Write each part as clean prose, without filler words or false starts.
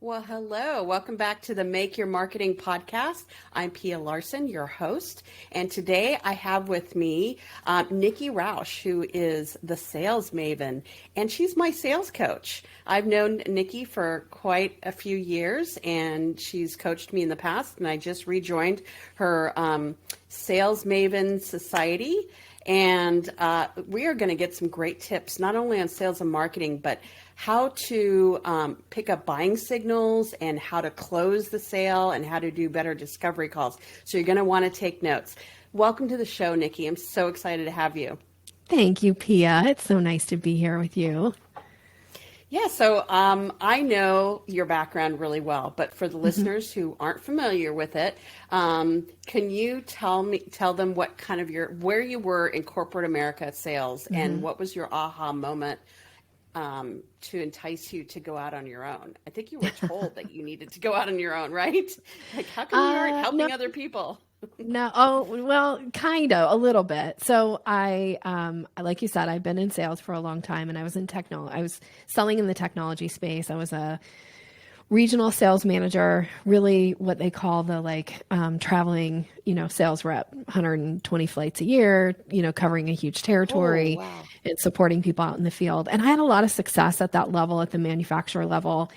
Well, hello. Welcome back to the Make Your Marketing podcast. I'm Pia Larson, your host. And today I have with me Nikki Rausch, who is the sales maven, and she's my sales coach. I've known Nikki for quite a few years, and she's coached me in the past, and I just rejoined her Sales Maven Society. And we are going to get some great tips, not only on sales and marketing, but how to pick up buying signals and how to close the sale and how to do better discovery calls. So you're going to want to take notes. Welcome to the show, Nikki. I'm so excited to have you. Thank you, Pia. It's so nice to be here with you. Yeah, so I know your background really well, but for the listeners who aren't familiar with it, can you tell them what kind of where you were in corporate America sales and what was your aha moment to entice you to go out on your own? I think you were told that you needed to go out on your own, right? Like, how come you aren't helping other people? No. Oh, well, kind of a little bit. So like you said, I've been in sales for a long time and I was in I was selling in the technology space. I was a regional sales manager, really what they call the traveling, sales rep, 120 flights a year, covering a huge territory and supporting people out in the field. And I had a lot of success at that level, at the manufacturer level.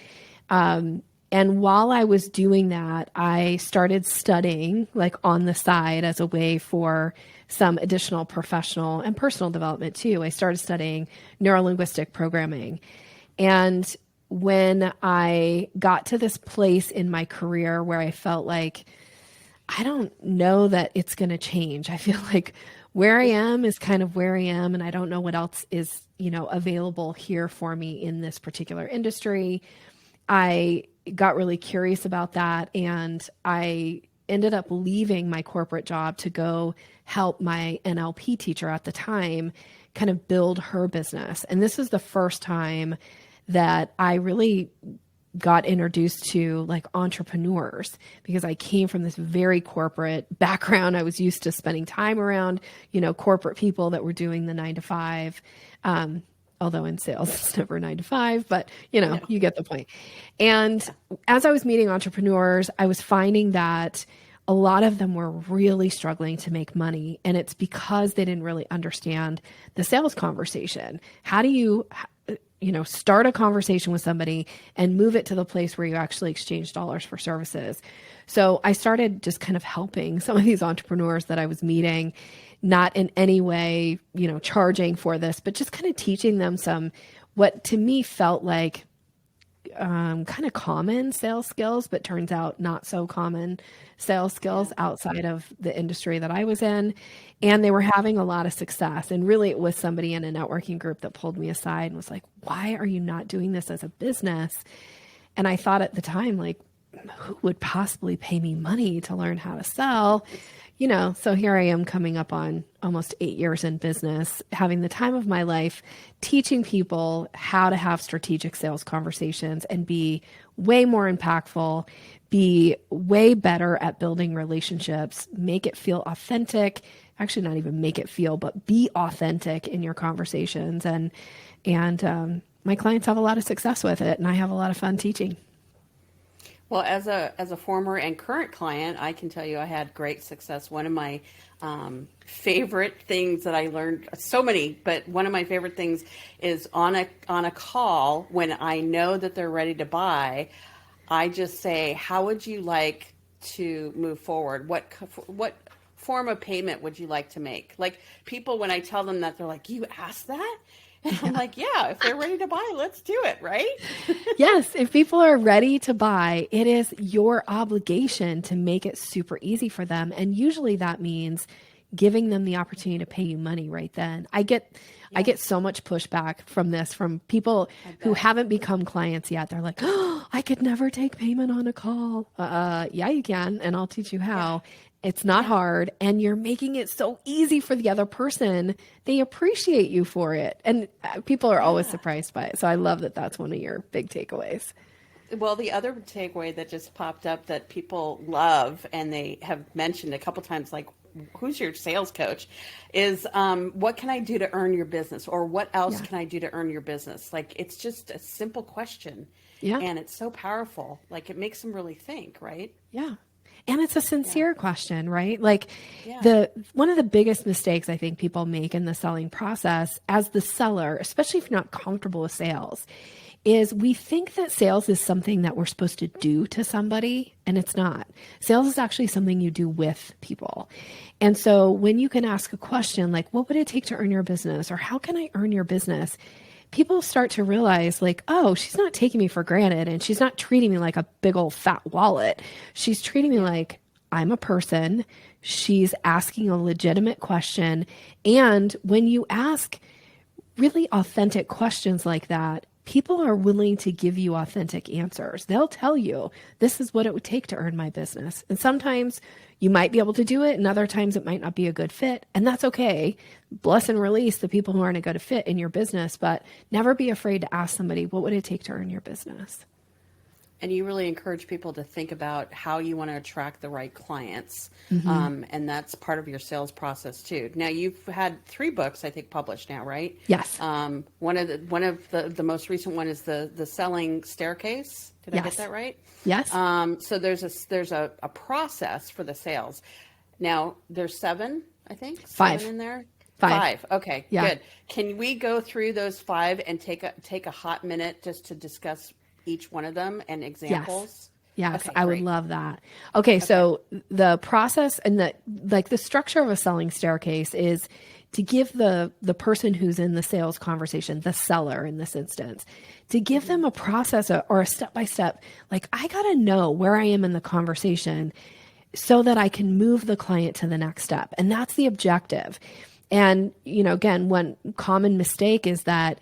And while I was doing that, I started studying on the side as a way for some additional professional and personal development too. I started studying neurolinguistic programming. And when I got to this place in my career where I felt like, I don't know that it's going to change. I feel like where I am is kind of where I am, and I don't know what else is, available here for me in this particular industry. I got really curious about that, and I ended up leaving my corporate job to go help my NLP teacher at the time kind of build her business. And this is the first time that I really got introduced to entrepreneurs, because I came from this very corporate background. I was used to spending time around, corporate people that were doing the 9 to 5. Although in sales, it's never 9 to 5, but you get the point. And as I was meeting entrepreneurs, I was finding that a lot of them were really struggling to make money. And it's because they didn't really understand the sales conversation. How do you, start a conversation with somebody and move it to the place where you actually exchange dollars for services? So I started just kind of helping some of these entrepreneurs that I was meeting, not in any way, charging for this, but just kind of teaching them some, what to me felt like kind of common sales skills, but turns out not so common sales skills outside of the industry that I was in. And they were having a lot of success. And really it was somebody in a networking group that pulled me aside and was like, why are you not doing this as a business? And I thought at the time, who would possibly pay me money to learn how to sell? So here I am coming up on almost 8 years in business, having the time of my life, teaching people how to have strategic sales conversations and be way more impactful, be way better at building relationships, make it feel authentic, actually not even make it feel, but be authentic in your conversations. And my clients have a lot of success with it, and I have a lot of fun teaching. Well, as a former and current client, I can tell you I had great success. One of my favorite things that I learned, so many, but one of my favorite things is on a call when I know that they're ready to buy, I just say, how would you like to move forward? What form of payment would you like to make? Like, people, when I tell them that, they're like, you asked that? And I'm like, yeah, if they're ready to buy, let's do it, right? Yes, if people are ready to buy, it is your obligation to make it super easy for them. And usually that means giving them the opportunity to pay you money right then. I get so much pushback from this, from people who haven't become clients yet. They're like, oh, I could never take payment on a call. Yeah, you can, and I'll teach you how. Yeah. It's not hard, and you're making it so easy for the other person. They appreciate you for it. And people are always surprised by it. So I love that that's one of your big takeaways. Well, the other takeaway that just popped up that people love, and they have mentioned a couple times, like, who's your sales coach, is what can I do to earn your business, or what else can I do to earn your business? Like, it's just a simple question, and it's so powerful. Like, it makes them really think, right? Yeah. And it's a sincere question, right? Like one of the biggest mistakes I think people make in the selling process as the seller, especially if you're not comfortable with sales, is we think that sales is something that we're supposed to do to somebody, and it's not. Sales is actually something you do with people. And so when you can ask a question like, what would it take to earn your business? Or how can I earn your business? People start to realize like, oh, she's not taking me for granted, and she's not treating me like a big old fat wallet. She's treating me like I'm a person. She's asking a legitimate question. And when you ask really authentic questions like that, people are willing to give you authentic answers. They'll tell you, this is what it would take to earn my business. And sometimes you might be able to do it, and other times it might not be a good fit. And that's okay. Bless and release the people who aren't a good fit in your business, but never be afraid to ask somebody, what would it take to earn your business? And you really encourage people to think about how you want to attract the right clients. And that's part of your sales process too. Now, you've had 3 books, I think, published now, right? Yes. One of the most recent one is the Selling Staircase. Did I get that right? Yes. So there's a process for the sales. Now, there's 7, I think. 5 in there. 5. Okay, good. Can we go through those 5 and take a hot minute just to discuss each one of them and examples? Yes, okay, I would love that. Okay, so the process and the structure of a selling staircase is to give the person who's in the sales conversation, the seller in this instance, to give them a process or a step-by-step, like, I got to know where I am in the conversation so that I can move the client to the next step. And that's the objective. And, again, one common mistake is that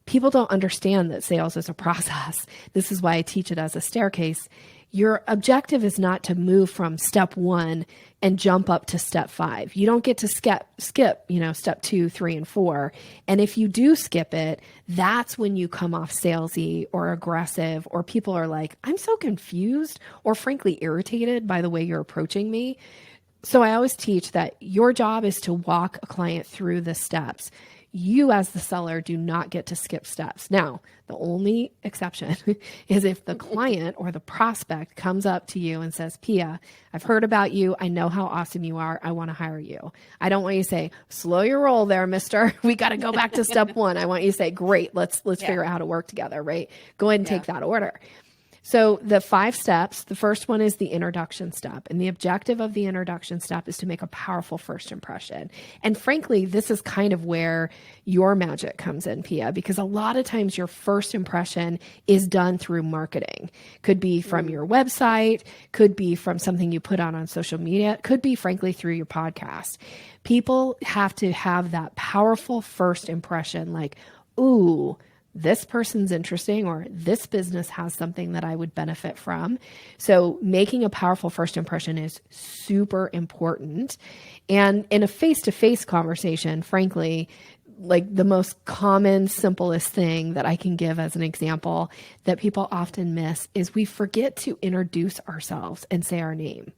people don't understand that sales is a process. This is why I teach it as a staircase. Your objective is not to move from step 1 and jump up to step 5. You don't get to skip, step 2, 3, and 4. And if you do skip it, that's when you come off salesy or aggressive, or people are like, I'm so confused or frankly irritated by the way you're approaching me. So I always teach that your job is to walk a client through the steps. You as the seller do not get to skip steps. Now, the only exception is if the client or the prospect comes up to you and says, Pia, I've heard about you. I know how awesome you are. I want to hire you. I don't want you to say, slow your roll there, mister. We got to go back to step 1. I want you to say, great, let's figure out how to work together, right? Go ahead and take that order. So the 5 steps, the first one is the introduction step. And the objective of the introduction step is to make a powerful first impression. And frankly, this is kind of where your magic comes in, Pia, because a lot of times your first impression is done through marketing. Could be from your website, could be from something you put out on social media, could be frankly through your podcast. People have to have that powerful first impression, like, ooh, this person's interesting, or this business has something that I would benefit from. So making a powerful first impression is super important. And in a face-to-face conversation, frankly, like the most common, simplest thing that I can give as an example that people often miss is we forget to introduce ourselves and say our name.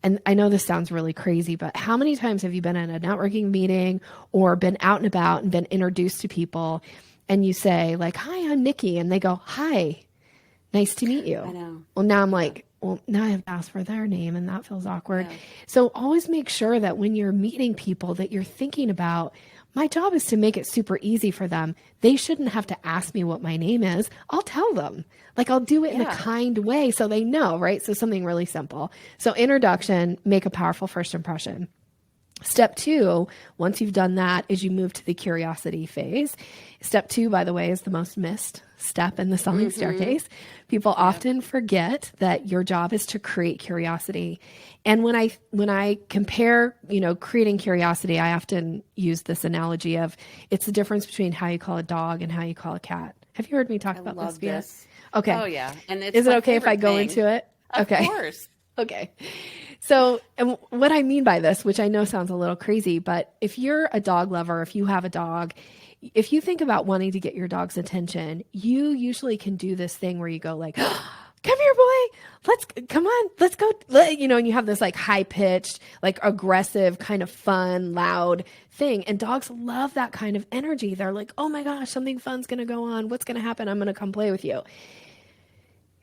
And I know this sounds really crazy, but how many times have you been at a networking meeting or been out and about and been introduced to people, and you say like, hi, I'm Nikki. And they go, hi, nice to meet you. I know. Well, now I'm like, well, now I have to ask for their name, and that feels awkward. Yeah. So always make sure that when you're meeting people that you're thinking about, my job is to make it super easy for them. They shouldn't have to ask me what my name is. I'll tell them. Like, I'll do it in a kind way so they know, right? So something really simple. So introduction, make a powerful first impression. Step 2, once you've done that, is you move to the curiosity phase. Step 2, by the way, is the most missed step in the selling staircase. People often forget that your job is to create curiosity. And when I compare, creating curiosity, I often use this analogy of it's the difference between how you call a dog and how you call a cat. Have you heard me talk about this, Pia? Okay. Oh yeah. And is it okay if I go into it? Of course. Okay. So, and what I mean by this, which I know sounds a little crazy, but if you're a dog lover, if you have a dog, if you think about wanting to get your dog's attention, you usually can do this thing where you go like, come here, boy. Come on, let's go. And you have this like high pitched, like aggressive, kind of fun, loud thing. And dogs love that kind of energy. They're like, oh my gosh, something fun's going to go on. What's going to happen? I'm going to come play with you.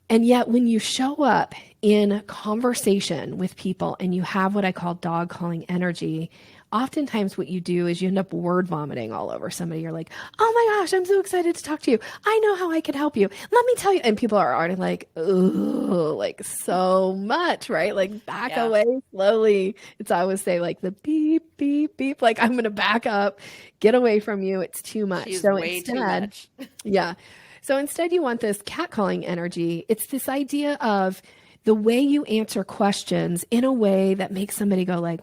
And yet when you show up in conversation with people and you have what I call dog calling energy, oftentimes what you do is you end up word vomiting all over somebody. You're like, oh my gosh, I'm so excited to talk to you. I know how I can help you. Let me tell you. And people are already like, ooh, like so much, right? Like back away slowly. I always say like the beep, beep, beep. Like I'm going to back up, get away from you. It's too much. She's so way instead, too much. yeah. So instead you want this catcalling energy. It's this idea of the way you answer questions in a way that makes somebody go like,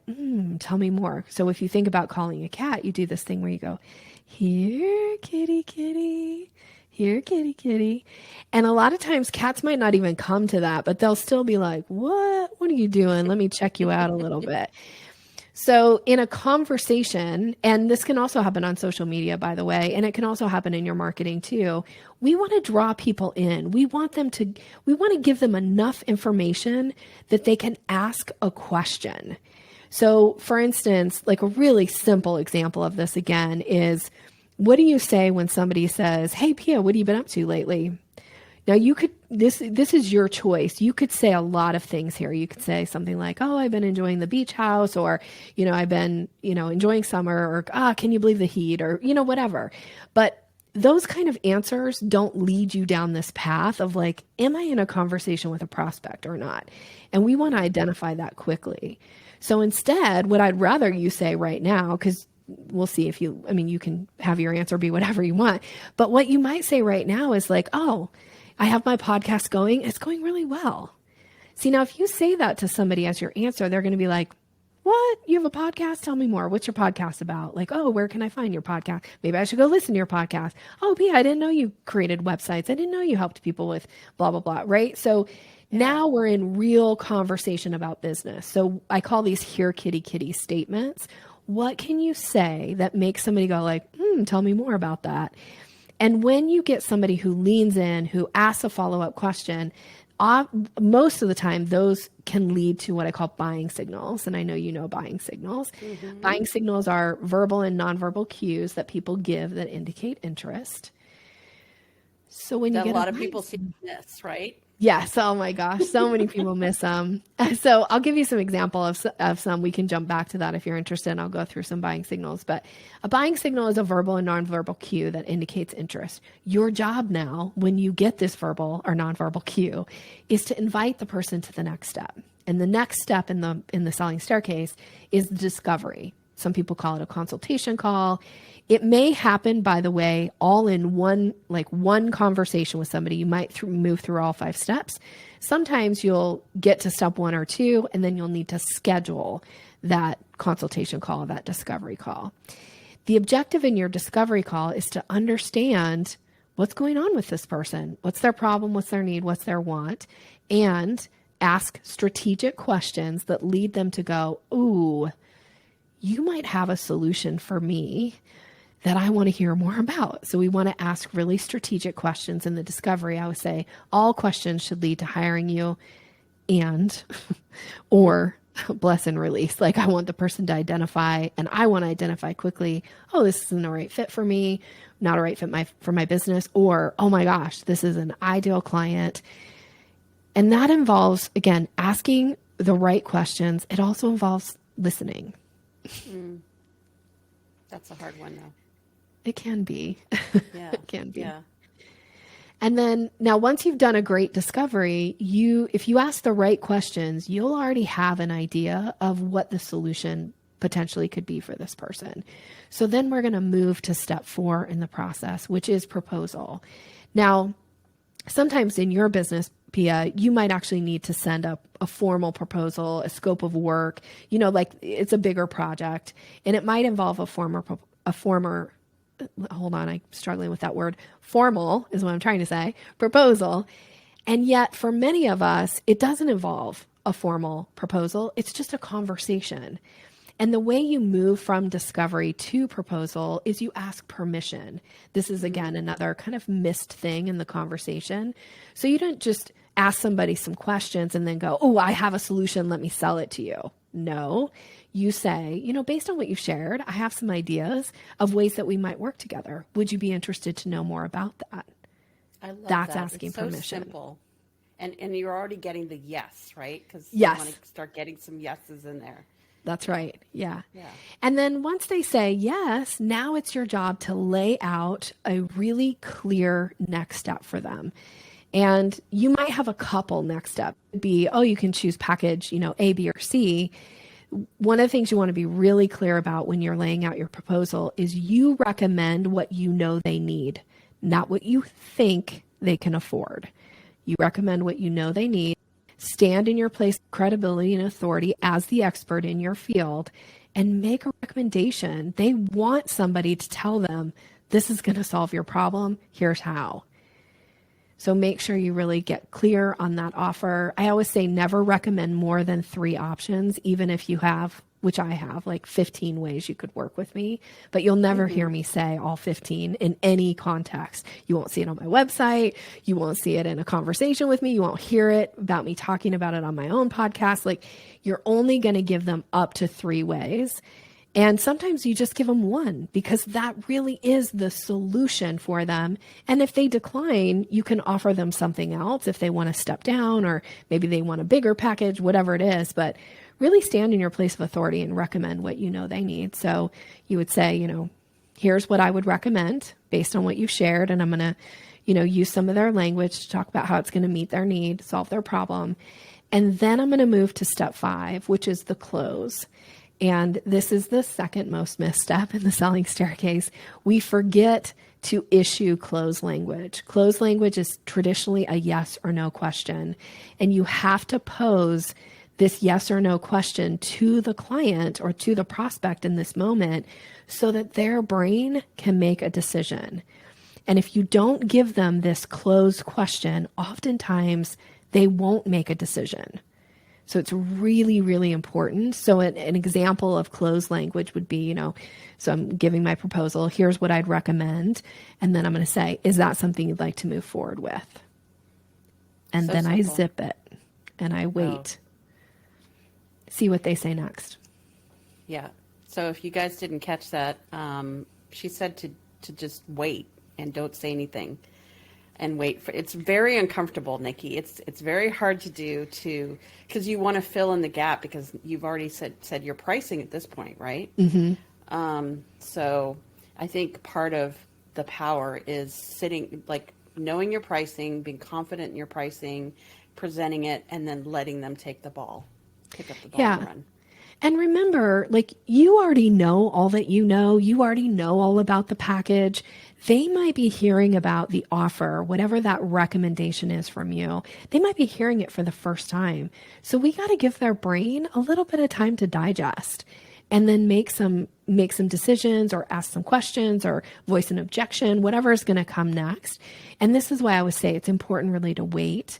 tell me more. So if you think about calling a cat, you do this thing where you go, here, kitty, kitty, here, kitty, kitty. And a lot of times cats might not even come to that, but they'll still be like, what are you doing? Let me check you out a little bit. So in a conversation, and this can also happen on social media, by the way, and it can also happen in your marketing too, we want to draw people in. We want to give them enough information that they can ask a question. So for instance, like a really simple example of this again is, what do you say when somebody says, hey, Pia, what have you been up to lately? Now this is your choice. You could say a lot of things here. You could say something like, oh, I've been enjoying the beach house, or, I've been, enjoying summer, or, can you believe the heat, or, whatever. But those kind of answers don't lead you down this path of like, am I in a conversation with a prospect or not? And we want to identify that quickly. So instead, what I'd rather you say right now, because we'll see if you can have your answer be whatever you want. But what you might say right now is like, oh, I have my podcast going. It's going really well. See, now if you say that to somebody as your answer, they're going to be like, what? You have a podcast? Tell me more. What's your podcast about? Like, oh, where can I find your podcast? Maybe I should go listen to your podcast. Oh, Pia, I didn't know you created websites. I didn't know you helped people with blah, blah, blah. Right? So now we're in real conversation about business. So I call these here kitty kitty statements. What can you say that makes somebody go like, tell me more about that? And when you get somebody who leans in, who asks a follow-up question, most of the time, those can lead to what I call buying signals. And I know you know buying signals. Mm-hmm. Buying signals are verbal and nonverbal cues that people give that indicate interest. So when you get a lot of people see this, right? Yes. Oh my gosh. So many people miss them. So I'll give you some example of some. We can jump back to that if you're interested, and I'll go through some buying signals. But a buying signal is a verbal and nonverbal cue that indicates interest. Your job now, when you get this verbal or nonverbal cue, is to invite the person to the next step. And the next step in the selling staircase is the discovery. Some people call it a consultation call. It may happen, by the way, all in one conversation with somebody. You might move through all 5 steps. Sometimes you'll get to step 1 or 2, and then you'll need to schedule that consultation call, that discovery call. The objective in your discovery call is to understand what's going on with this person. What's their problem? What's their need? What's their want? And ask strategic questions that lead them to go, ooh, you might have a solution for me that I want to hear more about. So we want to ask really strategic questions in the discovery. I would say all questions should lead to hiring you or bless and release. Like I want the person to identify, and I want to identify quickly, oh, this isn't a right fit for me, not a right fit for my business, or, oh my gosh, this is an ideal client. And that involves, again, asking the right questions. It also involves listening. That's a hard one though. It can be. Yeah. It can be. Yeah. And then now once you've done a great discovery, if you ask the right questions, you'll already have an idea of what the solution potentially could be for this person. So then we're going to move to step 4 in the process, which is proposal. Now, sometimes in your business, Pia, you might actually need to send up a formal proposal, a scope of work, like it's a bigger project, and it might involve hold on, I'm struggling with that word. Formal is what I'm trying to say, proposal. And yet for many of us, it doesn't involve a formal proposal. It's just a conversation. And the way you move from discovery to proposal is you ask permission. This is, again, another kind of missed thing in the conversation. So you don't just ask somebody some questions and then go, oh, I have a solution. Let me sell it to you. No, you say, based on what you've shared, I have some ideas of ways that we might work together. Would you be interested to know more about that? I love That's that. asking It's so permission. simple. And you're already getting the yes, right? Because you Yes. want to start getting some yeses in there. That's right. Yeah. Yeah. And then once they say yes, now it's your job to lay out a really clear next step for them. And you might have a couple next step. It'd be, oh, you can choose package, A, B, or C. One of the things you want to be really clear about when you're laying out your proposal is you recommend what you know they need, not what you think they can afford. You recommend what you know they need. Stand in your place of credibility and authority as the expert in your field and make a recommendation. They want somebody to tell them, this is going to solve your problem. Here's how. So make sure you really get clear on that offer. I always say never recommend more than 3 options, even if you have, which I have, like 15 ways you could work with me, but you'll never hear me say all 15 in any context. You won't see it on my website. You won't see it in a conversation with me. You won't hear it about me talking about it on my own podcast. Like, you're only going to give them up to 3 ways. And sometimes you just give them 1 because that really is the solution for them. And if they decline, you can offer them something else if they want to step down, or maybe they want a bigger package, whatever it is. But really stand in your place of authority and recommend what you know they need. So you would say, here's what I would recommend based on what you've shared. And I'm going to, use some of their language to talk about how it's going to meet their need, solve their problem. And then I'm going to move to step 5, which is the close. And this is the second most missed step in the selling staircase. We forget to issue close language. Close language is traditionally a yes or no question. And you have to pose this yes or no question to the client or to the prospect in this moment so that their brain can make a decision. And if you don't give them this closed question, oftentimes they won't make a decision. So it's really, really important. So an example of closed language would be, so I'm giving my proposal, here's what I'd recommend. And then I'm going to say, is that something you'd like to move forward with? And So then I simple. zip it and I wait. See what they say next. Yeah. So if you guys didn't catch that, she said to just wait and don't say anything. And wait for it's very uncomfortable, Nikki. It's very hard to do because you want to fill in the gap because you've already said your pricing at this point, right? Mm-hmm. So I think part of the power is sitting, like knowing your pricing, being confident in your pricing, presenting it, and then letting them pick up the ball and run. And remember, like, you already know all that you know. You already know all about the package. They might be hearing about the offer, whatever that recommendation is from you. They might be hearing it for the first time. So we got to give their brain a little bit of time to digest and then make some decisions or ask some questions or voice an objection, whatever is going to come next. And this is why I always say it's important really to wait.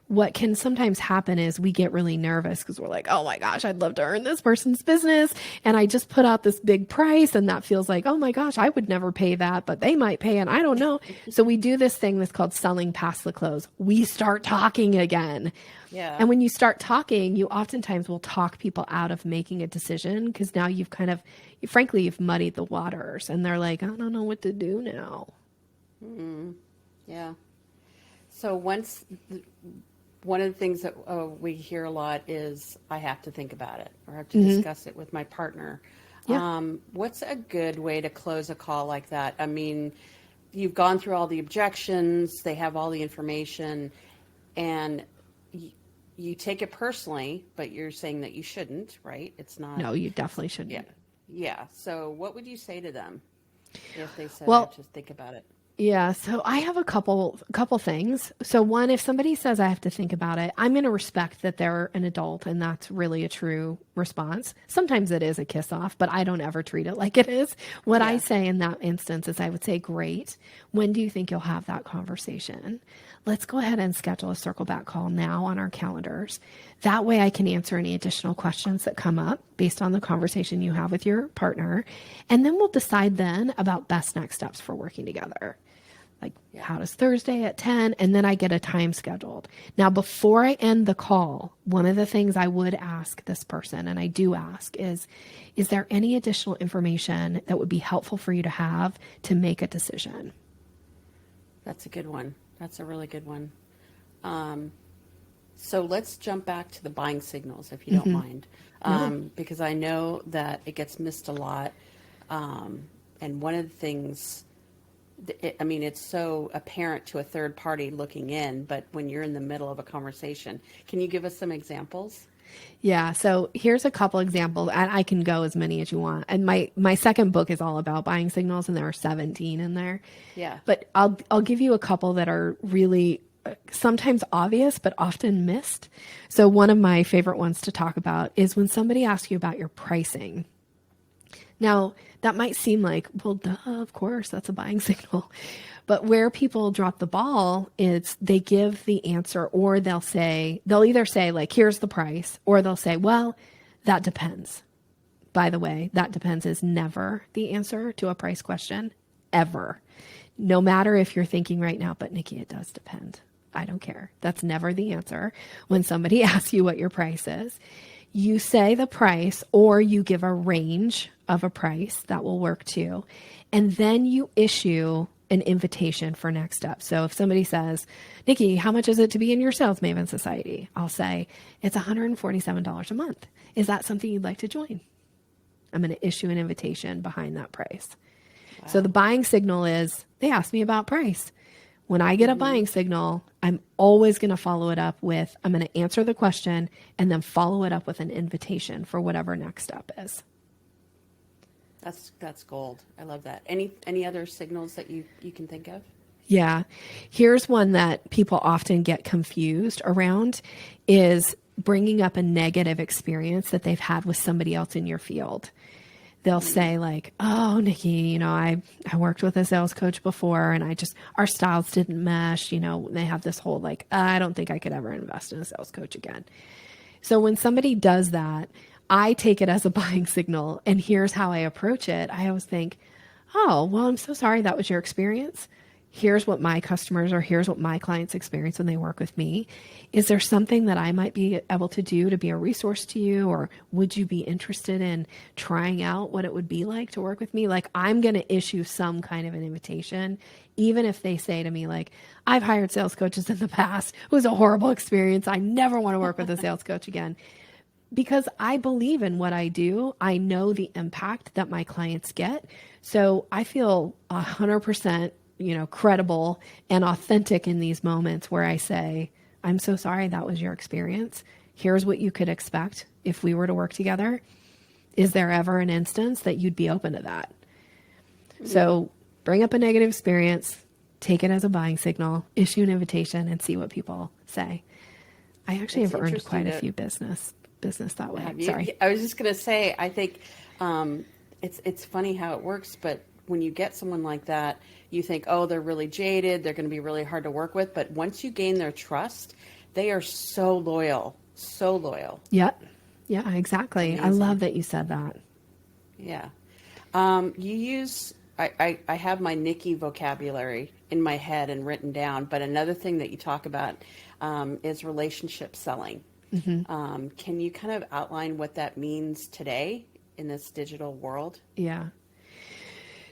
What can sometimes happen is we get really nervous because we're like, oh my gosh, I'd love to earn this person's business. And I just put out this big price and that feels like, oh my gosh, I would never pay that, but they might pay and I don't know. So we do this thing that's called selling past the close. We start talking again. Yeah. And when you start talking, you oftentimes will talk people out of making a decision because now you've frankly, you've muddied the waters and they're like, I don't know what to do now. Yeah. So one of the things that we hear a lot is I have to think about it or I have to discuss it with my partner. Yeah. What's a good way to close a call like that? I mean, you've gone through all the objections, they have all the information, and you take it personally, but you're saying that you shouldn't, right? It's not. No, you definitely shouldn't. Yeah. Yeah. So what would you say to them if they said, Well, just think about it? Yeah, so I have a couple things. So one, if somebody says I have to think about it, I'm going to respect that they're an adult and that's really a true response. Sometimes it is a kiss off, but I don't ever treat it like it is. What I say in that instance is I would say, great. When do you think you'll have that conversation? Let's go ahead and schedule a circle back call now on our calendars. That way I can answer any additional questions that come up based on the conversation you have with your partner. And then we'll decide then about best next steps for working together. Like, how does Thursday at 10? And then I get a time scheduled. Now, before I end the call, one of the things I would ask this person, and I do ask, is there any additional information that would be helpful for you to have to make a decision? That's a good one. That's a really good one. So let's jump back to the buying signals, if you don't mind, because I know that it gets missed a lot. And one of the things, it's so apparent to a third party looking in, but when you're in the middle of a conversation, can you give us some examples? Yeah. So here's a couple examples, and I can go as many as you want. And my second book is all about buying signals, and there are 17 in there. Yeah. But I'll give you a couple that are really sometimes obvious, but often missed. So one of my favorite ones to talk about is when somebody asks you about your pricing. Now, that might seem like, well, duh, of course, that's a buying signal. But where people drop the ball is they give the answer, or they'll either say like, here's the price, or they'll say, well, that depends. By the way, that depends is never the answer to a price question, ever. No matter if you're thinking right now, but Nikki, it does depend. I don't care. That's never the answer. When somebody asks you what your price is, you say the price, or you give a range of a price. That will work too. And then you issue an invitation for next steps. So if somebody says, Nikki, how much is it to be in your Sales Maven Society? I'll say, it's $147 a month. Is that something you'd like to join? I'm going to issue an invitation behind that price. Wow. So the buying signal is, they asked me about price. When I get a buying signal, I'm always going to follow it up with, I'm going to answer the question and then follow it up with an invitation for whatever next step is. That's gold. I love that. Any other signals that you can think of? Yeah. Here's one that people often get confused around is bringing up a negative experience that they've had with somebody else in your field. They'll say like, oh, Nikki, I worked with a sales coach before and our styles didn't mesh. They have this whole like, I don't think I could ever invest in a sales coach again. So when somebody does that, I take it as a buying signal, and here's how I approach it. I always think, oh, well, I'm so sorry that was your experience. Here's what my customers or here's what my clients experience when they work with me. Is there something that I might be able to do to be a resource to you? Or would you be interested in trying out what it would be like to work with me? Like, I'm going to issue some kind of an invitation, even if they say to me, like, I've hired sales coaches in the past. It was a horrible experience. I never want to work with a sales coach again. Because I believe in what I do. I know the impact that my clients get. So I feel 100% credible and authentic in these moments where I say, I'm so sorry that was your experience. Here's what you could expect if we were to work together. Is there ever an instance that you'd be open to that? Mm-hmm. So bring up a negative experience, take it as a buying signal, issue an invitation, and see what people say. I actually have earned quite a few business that way. Sorry. I was just going to say, I think it's funny how it works, but when you get someone like that, you think, oh, they're really jaded, they're going to be really hard to work with. But once you gain their trust, they are so loyal, so loyal. Yep. Yeah, exactly. I love that you said that. Yeah. You use, I have my Nikki vocabulary in my head and written down, but another thing that you talk about is relationship selling. Mm-hmm. Can you kind of outline what that means today in this digital world? Yeah.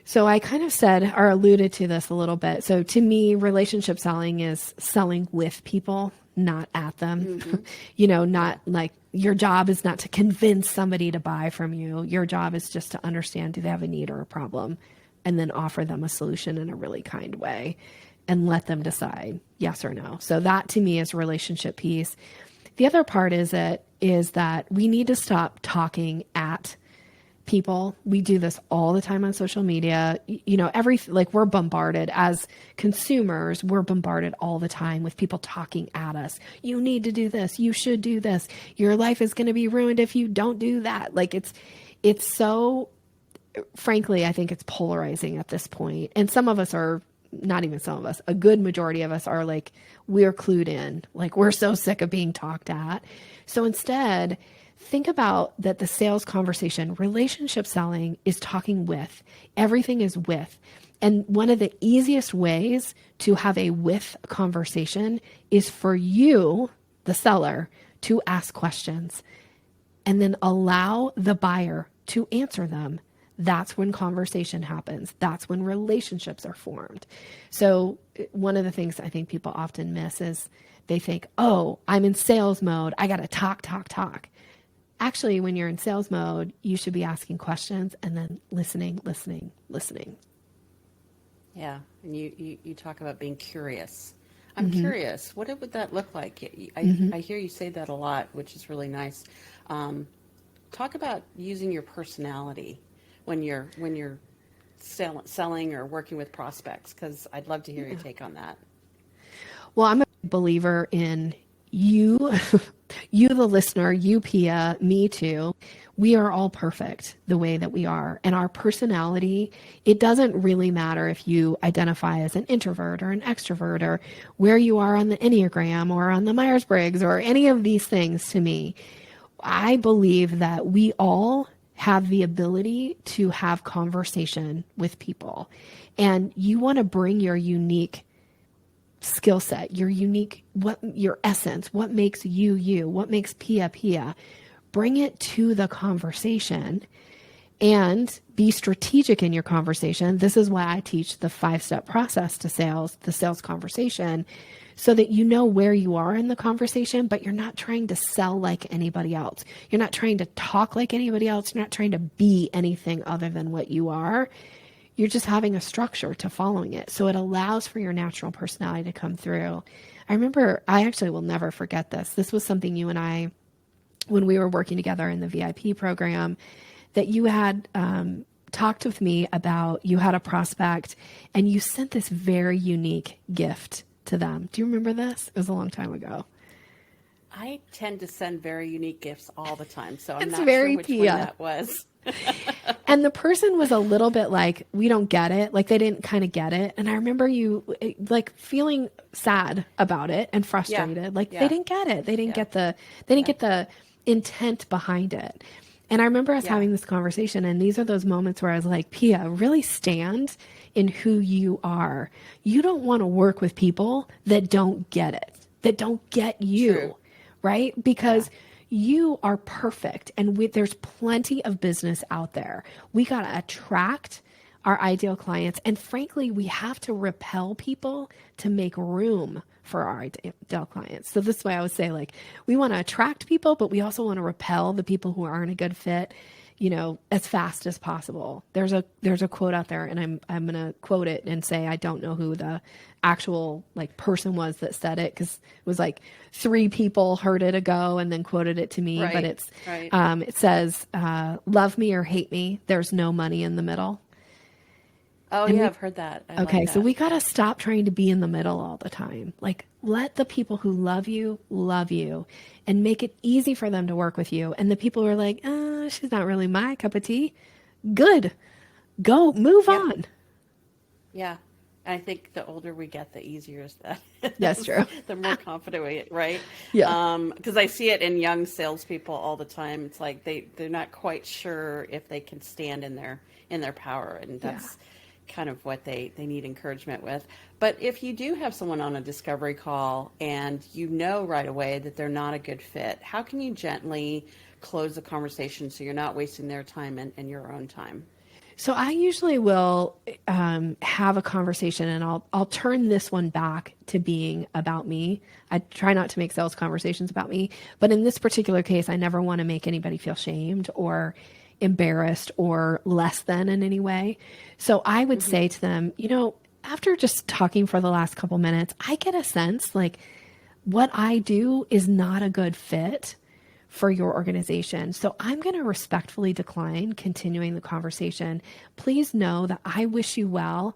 So I kind of said or alluded to this a little bit. So to me, relationship selling is selling with people, not at them. Mm-hmm. Not like your job is not to convince somebody to buy from you. Your job is just to understand, do they have a need or a problem, and then offer them a solution in a really kind way and let them decide yes or no. So that to me is a relationship piece. The other part is that we need to stop talking at people. We do this all the time on social media. We're bombarded as consumers. We're bombarded all the time with people talking at us. You need to do this. You should do this. Your life is going to be ruined if you don't do that. Like it's so, frankly, I think it's polarizing at this point. And some of us are, not even some of us, a good majority of us are like, we're clued in. Like, we're so sick of being talked at. So instead, think about that the sales conversation, relationship selling is talking with. Everything is with. And one of the easiest ways to have a with conversation is for you, the seller, to ask questions and then allow the buyer to answer them. That's when conversation happens. That's when relationships are formed. So one of the things I think people often miss is they think, oh, I'm in sales mode. I got to talk. Actually, when you're in sales mode, you should be asking questions and then listening. Yeah. And you talk about being curious. I'm curious. What would that look like? I hear you say that a lot, which is really nice. Talk about using your personality when you're selling or working with prospects, because I'd love to hear your take on that. Well, I'm a believer in you, you, the listener, you, Pia, me too. We are all perfect the way that we are. And our personality, it doesn't really matter if you identify as an introvert or an extrovert or where you are on the Enneagram or on the Myers-Briggs or any of these things. To me, I believe that we all have the ability to have conversation with people. And you want to bring your unique skill set, your essence, what makes you, what makes Pia, bring it to the conversation and be strategic in your conversation. This is why I teach the 5-step process to sales, the sales conversation, so that you know where you are in the conversation, but you're not trying to sell like anybody else. You're not trying to talk like anybody else. You're not trying to be anything other than what you are. You're just having a structure to following it. So it allows for your natural personality to come through. I remember, I actually will never forget this. This was something you and I, when we were working together in the VIP program, that you had talked with me about. You had a prospect and you sent this very unique gift to them. Do you remember this? It was a long time ago. I tend to send very unique gifts all the time, so I'm It's not very sure which Pia. one that was. And the person was a little bit like, we don't get it. Like they didn't kind of get it. And I remember you like feeling sad about it and frustrated. Yeah. Like Yeah. they didn't get it. They didn't get the intent behind it. And I remember us having this conversation, and these are those moments where I was like, Pia, really stand in who you are. You don't want to work with people that don't get it, that don't get you. True. Right? Because you are perfect. And there's plenty of business out there. We got to attract our ideal clients. And frankly, we have to repel people to make room for our ideal clients. So this way I would say, like, we want to attract people, but we also want to repel the people who aren't a good fit, as fast as possible. There's a quote out there, and I'm going to quote it and say, I don't know who the actual person was that said it, because it was like 3 people heard it ago and then quoted it to me. Right, but it's, right. It says, love me or hate me. There's no money in the middle. Oh, And I've heard that. I okay, like so that. we got to stop trying to be in the middle all the time. Like, let the people who love you, and make it easy for them to work with you. And the people who are like, she's not really my cup of tea. Good. Go, move on. Yeah. I think the older we get, the easier that is. That's true. The more confident we get, right? Yeah. Because I see it in young salespeople all the time. It's like they're not quite sure if they can stand in their power, and that's kind of what they need encouragement with. But if you do have someone on a discovery call and you know right away that they're not a good fit, how can you gently close the conversation so you're not wasting their time and your own time? So I usually will have a conversation, and I'll turn this one back to being about me. I try not to make sales conversations about me, but in this particular case, I never want to make anybody feel shamed or embarrassed or less than in any way. So I would say to them, after just talking for the last couple minutes, I get a sense like what I do is not a good fit for your organization. So I'm going to respectfully decline continuing the conversation. Please know that I wish you well.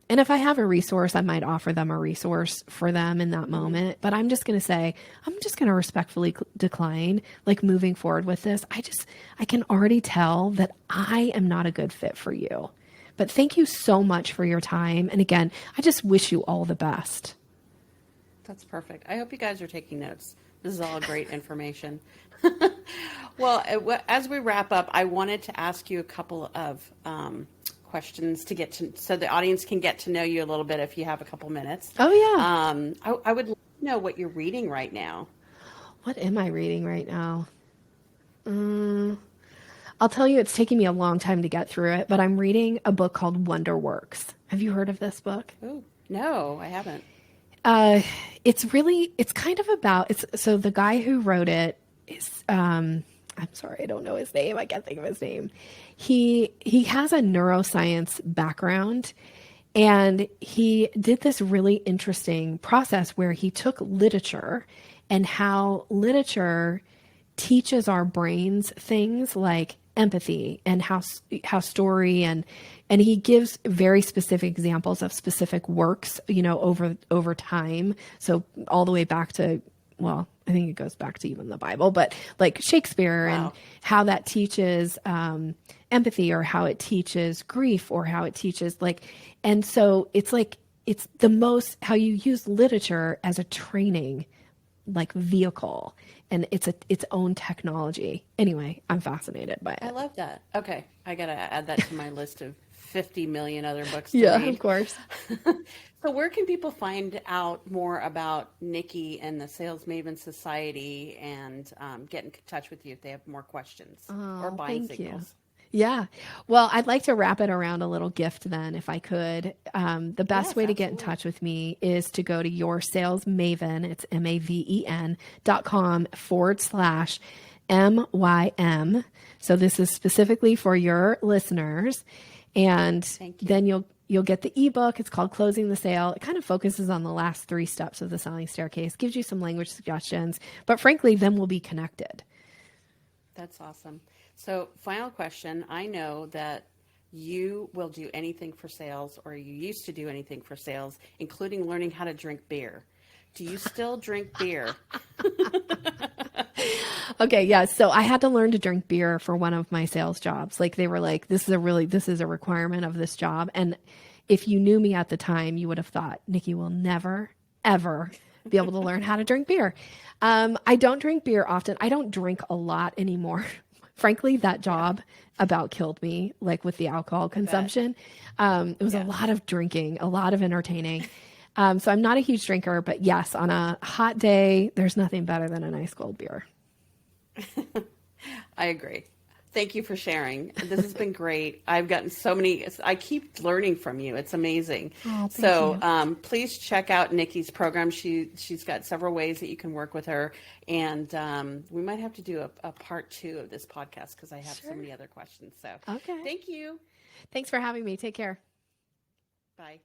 And if I have a resource, I might offer them a resource for them in that moment. But I'm just going to say, I'm just going to respectfully decline, like moving forward with this. I can already tell that I am not a good fit for you. But thank you so much for your time. And again, I just wish you all the best. That's perfect. I hope you guys are taking notes. This is all great information. Well, as we wrap up, I wanted to ask you a couple of questions to so the audience can get to know you a little bit if you have a couple minutes. Oh, yeah. I would love to know what you're reading right now. What am I reading right now? I'll tell you, it's taking me a long time to get through it, but I'm reading a book called Wonder Works. Have you heard of this book? Oh, no, I haven't. It's kind of about, so the guy who wrote it is, I'm sorry, I don't know his name. I can't think of his name. He has a neuroscience background, and he did this really interesting process where he took literature and how literature teaches our brains things like empathy and how story and he gives very specific examples of specific works, over time. So all the way back to, well, I think it goes back to even the Bible, but like Shakespeare. Wow. And how that teaches empathy, or how it teaches grief, or how it teaches and so it's the most how you use literature as a training vehicle, and it's its own technology. Anyway, I'm fascinated by it. I love that. Okay, I gotta add that to my list of 50 million other books to read. Yeah, of course. So where can people find out more about Nikki and the Sales Maven Society, and get in touch with you if they have more questions or buying signals? Yeah. Well, I'd like to wrap it around a little gift then, if I could. The best way to get in touch with me is to go to Your Sales Maven. It's MAVEN.com/MYM. So this is specifically for your listeners. And then you'll get the ebook. It's called Closing the Sale. It kind of focuses on the last 3 steps of the selling staircase, gives you some language suggestions, but frankly, then we'll be connected. That's awesome. So final question. I know that you will do anything for sales, or you used to do anything for sales, including learning how to drink beer. Do you still drink beer? Okay, yeah. So I had to learn to drink beer for one of my sales jobs. They were like, this is a requirement of this job. And if you knew me at the time, you would have thought, Nikki will never, ever be able to learn how to drink beer. I don't drink beer often. I don't drink a lot anymore. Frankly, that job about killed me, with the alcohol consumption. It was a lot of drinking, a lot of entertaining. So I'm not a huge drinker, but yes, on a hot day, there's nothing better than a nice cold beer. I agree. Thank you for sharing. This has been great. I've gotten I keep learning from you. It's amazing. Oh, thank you. Please check out Nikki's program. She's got several ways that you can work with her. And we might have to do a part 2 of this podcast, because I have so many other questions. So okay. Thank you. Thanks for having me. Take care. Bye.